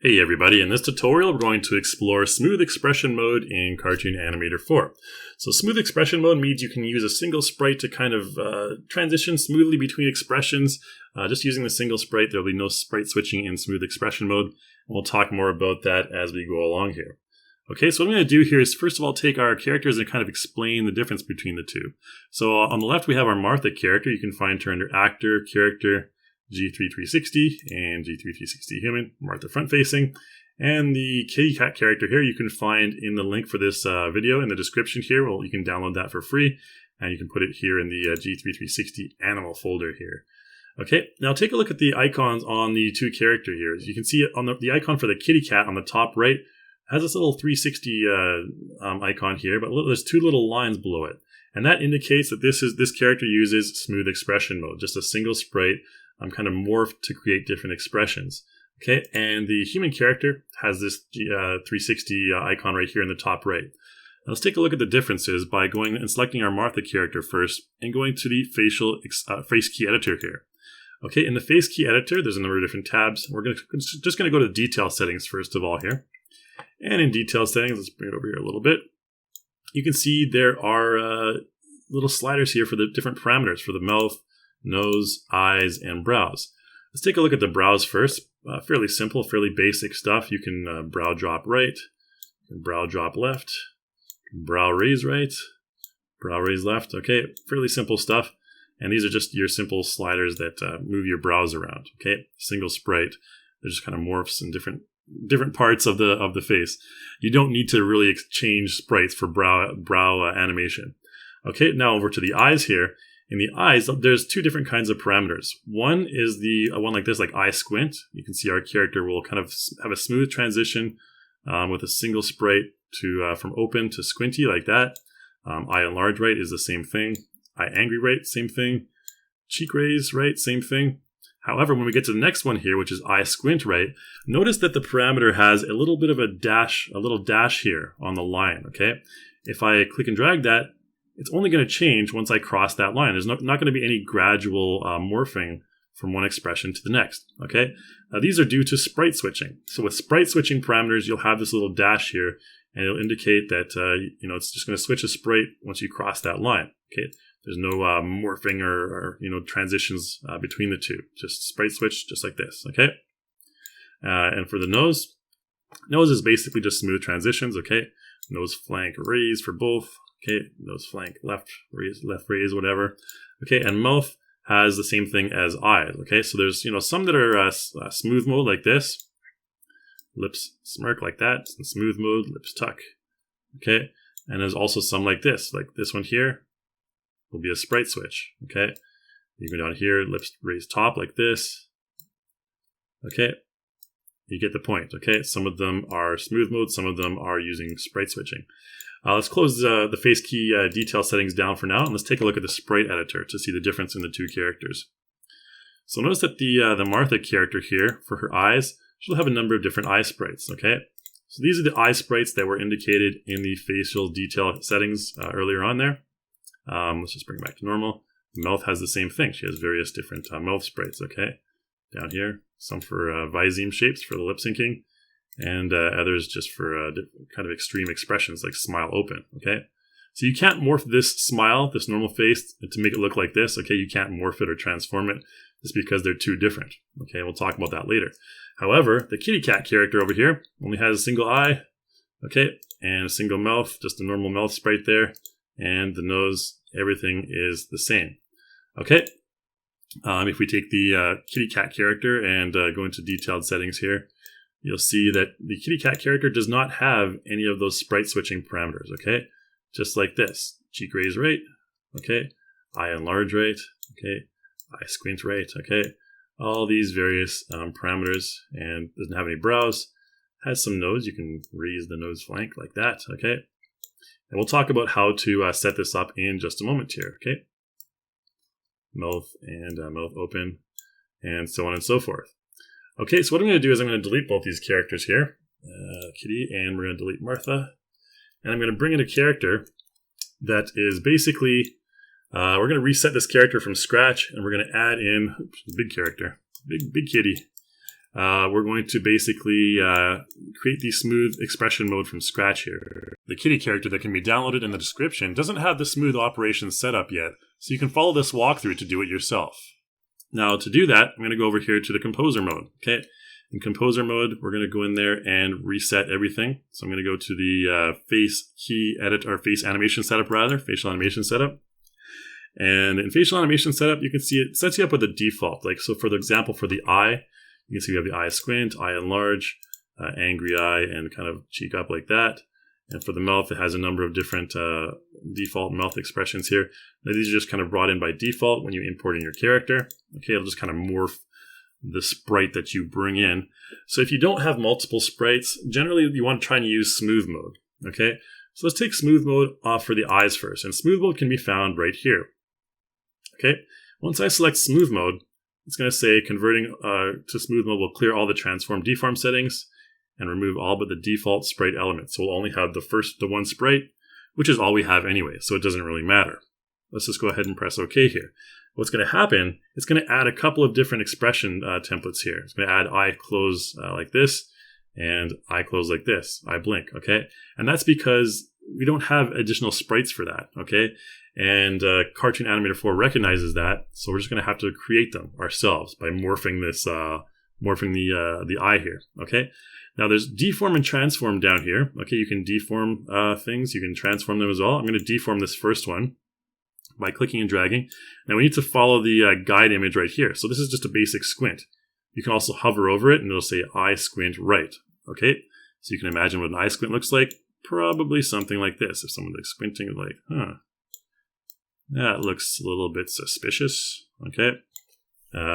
Hey everybody, in this tutorial we're going to explore Smooth Expression Mode in Cartoon Animator 4. So Smooth Expression Mode means you can use a single sprite to kind of transition smoothly between expressions. Just using the single sprite, there will be no sprite switching in Smooth Expression Mode. And we'll talk more about that as we go along here. Okay, so what I'm going to do here is first of all take our characters and kind of explain the difference between the two. So on the left we have our Martha character. You can find her under Actor, Character, G3360 and G3360 Human, Martha front facing. And the kitty cat character here you can find in the link for this video in the description here. Well, you can download that for free and you can put it here in the G3360 animal folder here. Okay, now take a look at the icons on the two characters here. As you can see on the icon for the kitty cat on the top right has this little 360 icon here, but there's two little lines below it. And that indicates that this character uses Smooth Expression Mode, just a single sprite kind of morphed to create different expressions. Okay, and the human character has this 360 icon right here in the top right. Now let's take a look at the differences by going and selecting our Martha character first and going to the face key editor here. Okay, in the face key editor, there's a number of different tabs. We're just going to go to detail settings first of all here. And in detail settings, let's bring it over here a little bit. You can see there are little sliders here for the different parameters for the mouth, nose, eyes, and brows. Let's take a look at the brows first. Fairly simple, fairly basic stuff. You can brow drop right, brow drop left, brow raise right, brow raise left. Okay, fairly simple stuff. And these are just your simple sliders that move your brows around. Okay, single sprite. They're just kind of morphs in different parts of the face. You don't need to really change sprites for brow animation. Okay, now over to the eyes here. In the eyes, there's two different kinds of parameters. One is the one like this, like eye squint. You can see our character will kind of have a smooth transition with a single sprite to from open to squinty like that. Eye enlarge right is the same thing. Eye angry right, same thing. Cheek raise right, same thing. However, when we get to the next one here, which is eye squint right, notice that the parameter has a little bit of a little dash here on the line. Okay, if I click and drag that, it's only going to change once I cross that line. There's not going to be any gradual morphing from one expression to the next. Okay, these are due to sprite switching. So with sprite switching parameters, you'll have this little dash here, and it'll indicate that it's just going to switch a sprite once you cross that line. Okay, there's no morphing or transitions between the two. Just sprite switch, just like this. Okay, and for the nose is basically just smooth transitions. Okay, nose flank raise for both. Okay, nose flank, left raise, whatever. Okay, and mouth has the same thing as eyes. Okay, so there's some that are smooth mode like this, lips smirk like that, and smooth mode, lips tuck. Okay, and there's also some like this one here will be a sprite switch. Okay, you go down here, lips raise top like this. Okay, you get the point. Okay, some of them are smooth mode, some of them are using sprite switching. Let's close the face key detail settings down for now, and let's take a look at the sprite editor to see the difference in the two characters. So notice that the Martha character here, for her eyes, she'll have a number of different eye sprites, okay? So these are the eye sprites that were indicated in the facial detail settings earlier on there. Let's just bring it back to normal. The mouth has the same thing. She has various different mouth sprites, okay? Down here, some for viseme shapes for the lip syncing, and others just for kind of extreme expressions like smile open, okay? So you can't morph this smile, this normal face, to make it look like this, okay? You can't morph it or transform it just because they're too different, okay? We'll talk about that later. However, the kitty cat character over here only has a single eye, okay? And a single mouth, just a normal mouth sprite there, and the nose, everything is the same, okay? If we take the kitty cat character and go into detailed settings here, you'll see that the kitty cat character does not have any of those sprite switching parameters, okay? Just like this. Cheek raise right, okay? Eye enlarge right, okay? Eye squint right, okay? All these various parameters, and doesn't have any brows. Has some nose. You can raise the nose flank like that, okay? And we'll talk about how to set this up in just a moment here, okay? Mouth and mouth open, and so on and so forth. Okay, so what I'm going to do is I'm going to delete both these characters here, Kitty, and we're going to delete Martha. And I'm going to bring in a character that is basically, we're going to reset this character from scratch, and we're going to add in, oops, the big character, big kitty. we're going to basically create the smooth expression mode from scratch here. The kitty character that can be downloaded in the description doesn't have the smooth operation set up yet, so you can follow this walkthrough to do it yourself. Now to do that, I'm going to go over here to the composer mode. Okay, in composer mode, we're going to go in there and reset everything. So I'm going to go to the face key edit, or face animation setup rather, facial animation setup. And in facial animation setup, you can see it sets you up with a default. Like, so for the example, for the eye, you can see we have the eye squint, eye enlarge, angry eye, and kind of cheek up like that. And for the mouth, it has a number of different default mouth expressions here. Now, these are just kind of brought in by default when you import in your character. Okay, it'll just kind of morph the sprite that you bring in. So if you don't have multiple sprites, generally you want to try and use smooth mode. Okay, so let's take smooth mode off for the eyes first. And smooth mode can be found right here. Okay, once I select smooth mode, it's going to say converting to smooth mode will clear all the transform deform settings and remove all but the default sprite elements. So we'll only have the one sprite, which is all we have anyway, so it doesn't really matter. Let's just go ahead and press OK here. What's going to happen, it's going to add a couple of different expression templates here. It's going to add eye close like this, and eye close like this, eye blink, okay? And that's because we don't have additional sprites for that, okay? And Cartoon Animator 4 recognizes that, so we're just going to have to create them ourselves by morphing this, morphing the eye here, okay? Now there's deform and transform down here, okay? You can deform things, you can transform them as well. I'm going to deform this first one by clicking and dragging. Now we need to follow the guide image right here. So this is just a basic squint. You can also hover over it and it'll say eye squint right, okay? So you can imagine what an eye squint looks like. Probably something like this. If someone's like squinting, like, that looks a little bit suspicious, okay?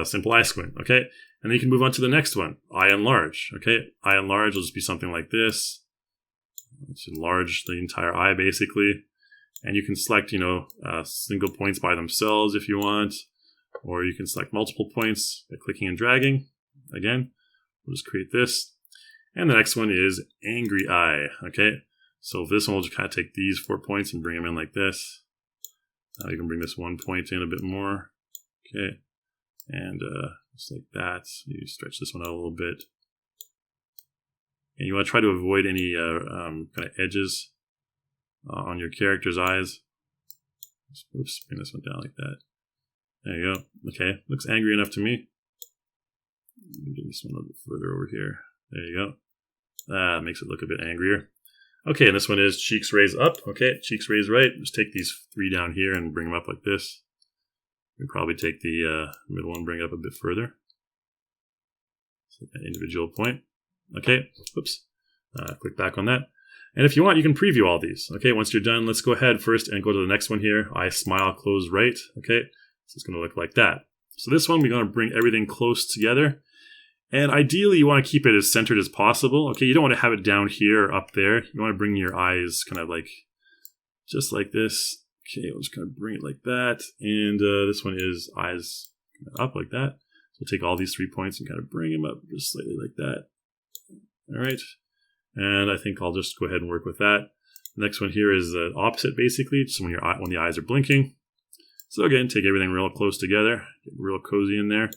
Simple eye squint, okay? And then you can move on to the next one, eye enlarge, okay? Eye enlarge will just be something like this. Let's enlarge the entire eye, basically. And you can select, single points by themselves if you want, or you can select multiple points by clicking and dragging. Again, we'll just create this. And the next one is angry eye, okay? So this one will just kind of take these 4 points and bring them in like this. Now you can bring this 1 point in a bit more, okay? And just like that, you stretch this one out a little bit. And you want to try to avoid any kind of edges on your character's eyes. Oops, bring this one down like that. There you go. Okay, looks angry enough to me. Get this one a little bit further over here. There you go. That makes it look a bit angrier. Okay, and this one is cheeks raise up. Okay, cheeks raise right. Just take these 3 down here and bring them up like this. We can probably take the middle one, bring it up a bit further. So an individual point. Okay, oops. Click back on that. And if you want, you can preview all these. Okay, once you're done, let's go ahead first and go to the next one here. Eye smile, close right. Okay, so it's going to look like that. So this one, we're going to bring everything close together. And ideally, you want to keep it as centered as possible. Okay, you don't want to have it down here or up there. You want to bring your eyes kind of like, just like this. Okay, we'll just kind of bring it like that. And this one is eyes up like that. So we'll take all these 3 points and kind of bring them up just slightly like that. All right. And I think I'll just go ahead and work with that. The next one here is the opposite, basically, just when the eyes are blinking. So again, take everything real close together, get real cozy in there.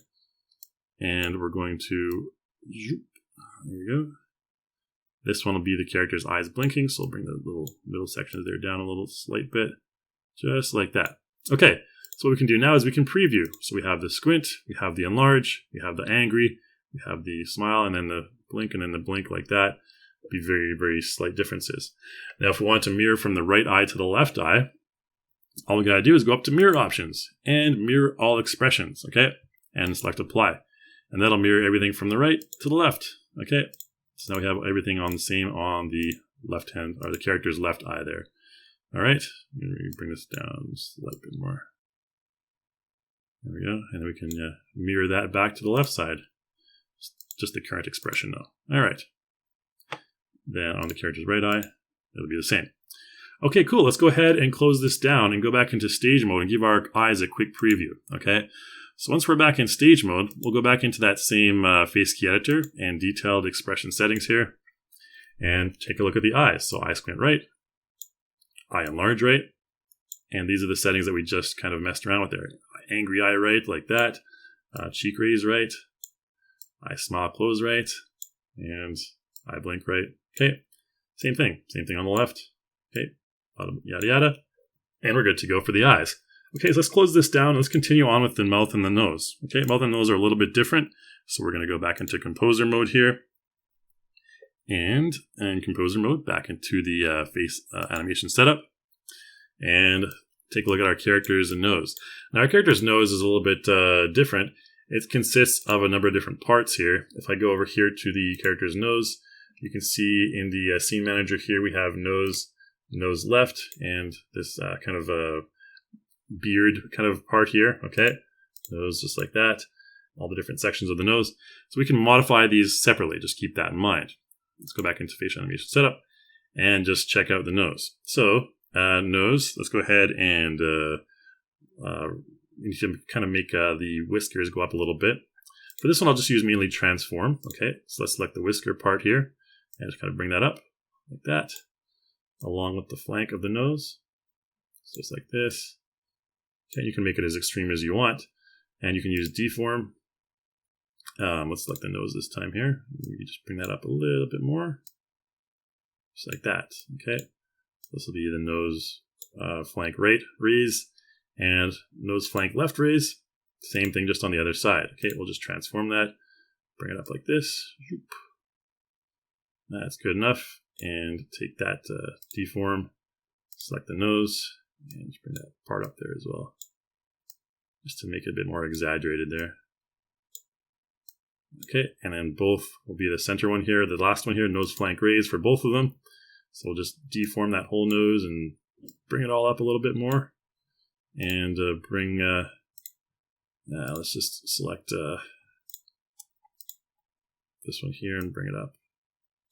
And we're going to, there we go. This one will be the character's eyes blinking, so I'll bring the little middle sections there down a little slight bit, just like that. Okay, so what we can do now is we can preview. So we have the squint, we have the enlarge, we have the angry, we have the smile, and then the blink, and then the blink like that. Be very, very slight differences. Now, if we want to mirror from the right eye to the left eye, all we gotta do is go up to mirror options and mirror all expressions, okay? And select apply. And that'll mirror everything from the right to the left, okay? So now we have everything on the same on the left hand, or the character's left eye there. All right, bring this down just a little bit more. There we go, and we can mirror that back to the left side. Just the current expression though. All right. Then on the character's right eye, it'll be the same. Okay, cool. Let's go ahead and close this down and go back into stage mode and give our eyes a quick preview, okay? So once we're back in stage mode, we'll go back into that same face key editor and detailed expression settings here and take a look at the eyes. So eye squint right, eye enlarge right, and these are the settings that we just kind of messed around with there. Angry eye right, like that, cheek raise right, eye smile close right, and eye blink right. Okay, same thing on the left. Okay, bottom, yada yada, and we're good to go for the eyes. Okay, so let's close this down. Let's continue on with the mouth and the nose. Okay, mouth and nose are a little bit different, so we're going to go back into composer mode here, and composer mode back into the face animation setup, and take a look at our character's nose. Now our character's nose is a little bit different. It consists of a number of different parts here. If I go over here to the character's nose, you can see in the scene manager here we have nose left, and this kind of beard kind of part here. Okay, nose just like that, all the different sections of the nose. So we can modify these separately, just keep that in mind. Let's go back into facial animation setup and just check out the nose. So nose, let's go ahead and we need to kind of make the whiskers go up a little bit. For this one, I'll just use mainly transform. Okay, so let's select the whisker part here and just kind of bring that up like that, along with the flank of the nose, just like this. Okay, you can make it as extreme as you want, and you can use deform. Let's select the nose this time here. Maybe just bring that up a little bit more, just like that. Okay, this will be the nose flank right raise and nose flank left raise. Same thing, just on the other side. Okay, we'll just transform that, bring it up like this. That's good enough. And take that deform, select the nose, and just bring that part up there as well, just to make it a bit more exaggerated there. Okay, and then both will be the center one here, the last one here, nose flank raise for both of them. So we'll just deform that whole nose and bring it all up a little bit more. And bring, let's just select this one here and bring it up.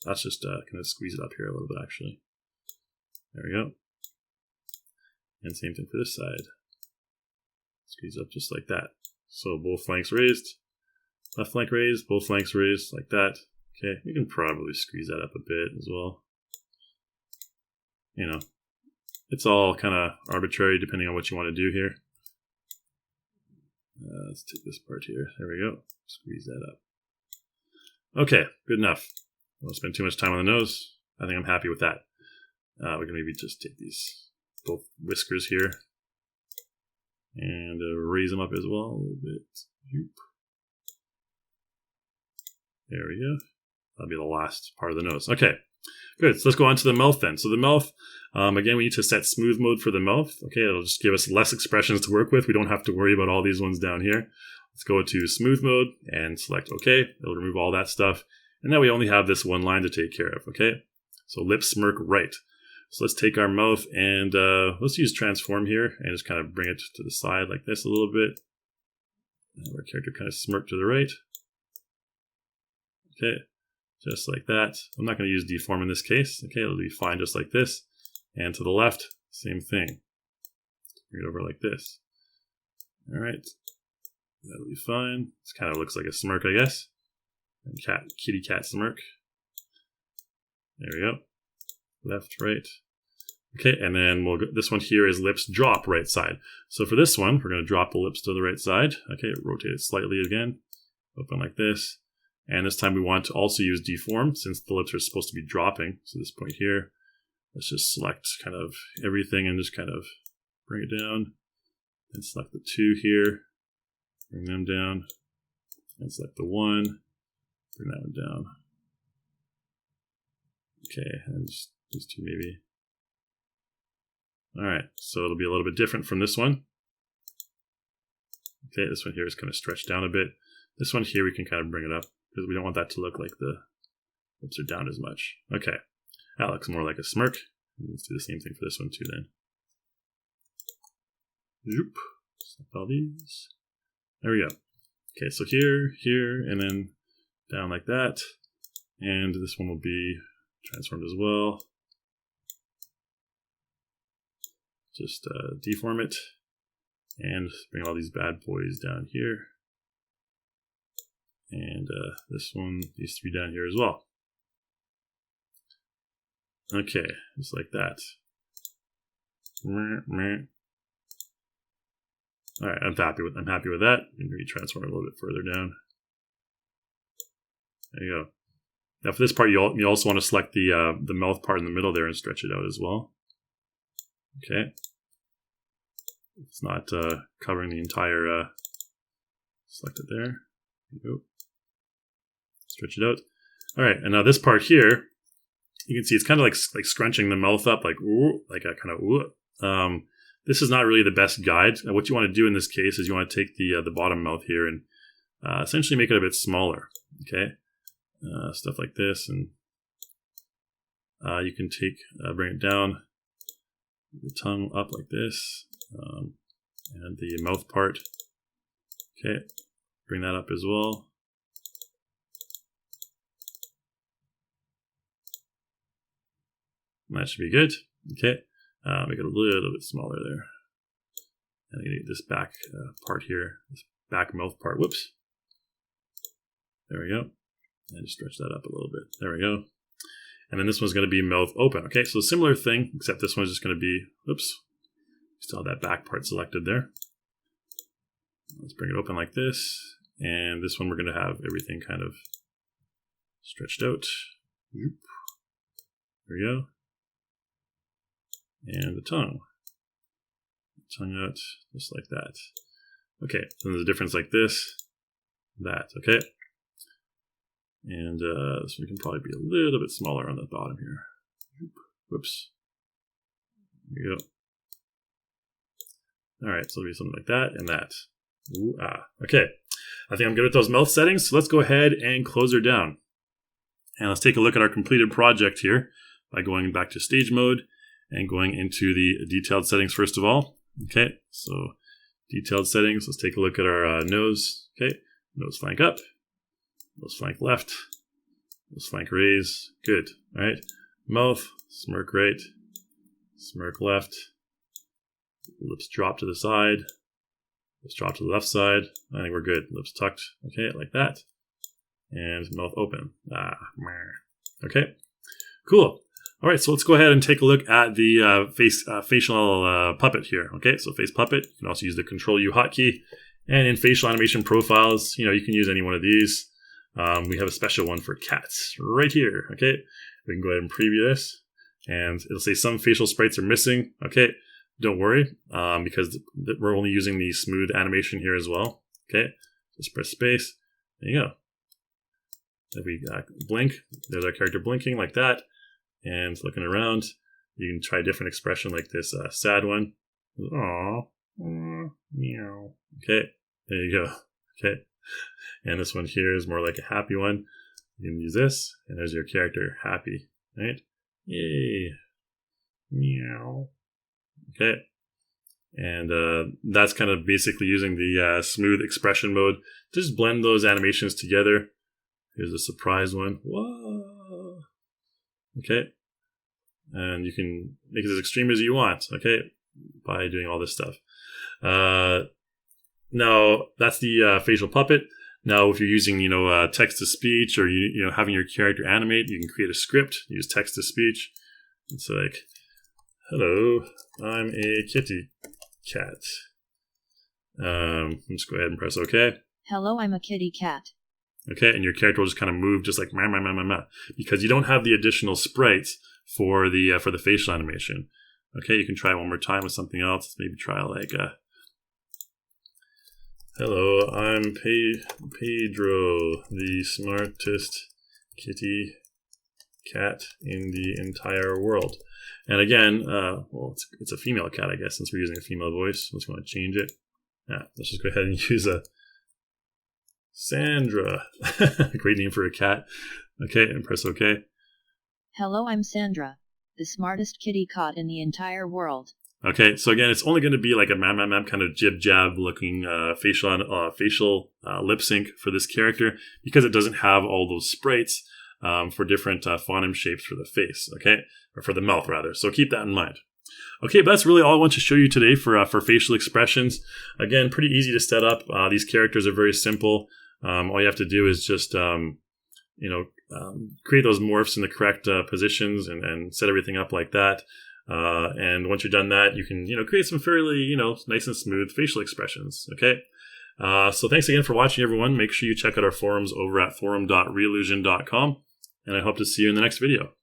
Let's just kind of squeeze it up here a little bit, actually. There we go. And same thing for this side. Squeeze up just like that. So both flanks raised. Left flank raised, both flanks raised, like that. Okay, we can probably squeeze that up a bit as well. You know, it's all kind of arbitrary depending on what you want to do here. Let's take this part here. There we go. Squeeze that up. Okay, good enough. I won't spend too much time on the nose. I think I'm happy with that. We can maybe just take these both whiskers here and raise them up as well a little bit. There we go. That'll be the last part of the nose. Okay, good. So let's go on to the mouth then. So the mouth, again, we need to set smooth mode for the mouth. Okay, it'll just give us less expressions to work with. We don't have to worry about all these ones down here. Let's go to smooth mode and select OK. It'll remove all that stuff. And now we only have this one line to take care of, okay? So lip smirk right. So let's take our mouth and let's use transform here and just kind of bring it to the side like this a little bit. And our character kind of smirk to the right. Okay, just like that. I'm not going to use deform in this case. Okay, it'll be fine just like this. And to the left, same thing. Bring it over like this. All right, that'll be fine. This kind of looks like a smirk, I guess. And kitty cat smirk. There we go. Left, right. Okay, and then we'll go, this one here is lips drop right side. So for this one, we're going to drop the lips to the right side. Okay, rotate it slightly again. Open like this. And this time we want to also use deform since the lips are supposed to be dropping. So this point here, let's just select kind of everything and just kind of bring it down. And select the 2 here. Bring them down. And select the 1. Bring that one down. Okay, and just these 2 maybe. Alright, so it'll be a little bit different from this one. Okay, this one here is kind of stretched down a bit. This one here we can kind of bring it up because we don't want that to look like the lips are down as much. Okay, that looks more like a smirk. Let's do the same thing for this one too then. Zoop. Select all these. There we go. Okay, so here, and then down like that. And this one will be transformed as well. Just deform it and bring all these bad boys down here. And this one, these 3 down here as well. Okay, just like that. All right, I'm happy with that. Maybe transform it a little bit further down. There you go. Now for this part, you also want to select the mouth part in the middle there and stretch it out as well. Okay. It's not covering the entire, select it there. There you go. Stretch it out. All right, and now this part here, you can see it's kind of like scrunching the mouth up, like ooh, like a kind of ooh. This is not really the best guide. What you want to do in this case is you want to take the bottom mouth here and essentially make it a bit smaller. Okay, stuff like this, and you can bring it down, the tongue up like this, and the mouth part. Okay, bring that up as well. That should be good. Okay, make it a little bit smaller there. And I'm going to get this back part here, this back mouth part. Whoops. There we go. And just stretch that up a little bit. There we go. And then this one's going to be mouth open. Okay, so similar thing, except this one's just going to be, oops, still have that back part selected there. Let's bring it open like this. And this one we're going to have everything kind of stretched out. There we go. And the tongue. Tongue out, just like that. Okay, so there's a difference like this, that, okay? And so we can probably be a little bit smaller on the bottom here. Whoops. There you go. Alright, so it'll be something like that and that. Ooh, ah. Okay, I think I'm good with those mouth settings, so let's go ahead and close her down. And let's take a look at our completed project here by going back to stage mode and going into the detailed settings first of all. Okay, so detailed settings, let's take a look at our nose. Okay, nose flank up, nose flank left, nose flank raise, good. All right, mouth, smirk right, smirk left, lips drop to the side, lips drop to the left side. I think we're good. Lips tucked, okay, like that. And mouth open. Okay, cool. All right, so let's go ahead and take a look at the facial puppet here. Okay, so face puppet. You can also use the Control U hotkey. And in facial animation profiles, you can use any one of these. We have a special one for cats right here. Okay, we can go ahead and preview this, and it'll say some facial sprites are missing. Okay, don't worry, because we're only using the smooth animation here as well. Okay, just press space. There you go. If we blink, there's our character blinking like that. And looking around, you can try a different expression like this sad one. Aww, meow. Okay, there you go. Okay, and this one here is more like a happy one. You can use this, and there's your character happy, right? Yay, meow. Okay, and that's kind of basically using the smooth expression mode to just blend those animations together. Here's a surprise one. Whoa. Okay, and you can make it as extreme as you want, okay, by doing all this stuff. Now, that's the facial puppet. Now, if you're using, text-to-speech or, having your character animate, you can create a script, use text-to-speech. It's like, hello, I'm a kitty cat. Let's go ahead and press OK. Hello, I'm a kitty cat. Okay, and your character will just kind of move just like meh, meh, meh, meh, meh, because you don't have the additional sprites for the facial animation. Okay, you can try one more time with something else. Maybe try like hello, I'm Pedro, the smartest kitty cat in the entire world. And again, it's a female cat, I guess, since we're using a female voice. Let's go and change it. Let's just go ahead and use a Sandra. Great name for a cat. Okay, and press OK. Hello, I'm Sandra, the smartest kitty cat in the entire world. Okay, so again, it's only going to be like a map kind of jib-jab looking facial lip sync for this character because it doesn't have all those sprites for different phoneme shapes for the face, okay? Or for the mouth, rather. So keep that in mind. Okay, but that's really all I want to show you today for facial expressions. Again, pretty easy to set up. These characters are very simple. All you have to do is just, create those morphs in the correct positions and set everything up like that. And once you're done that, you can, create some fairly, nice and smooth facial expressions. Okay. So thanks again for watching, everyone. Make sure you check out our forums over at forum.reallusion.com, and I hope to see you in the next video.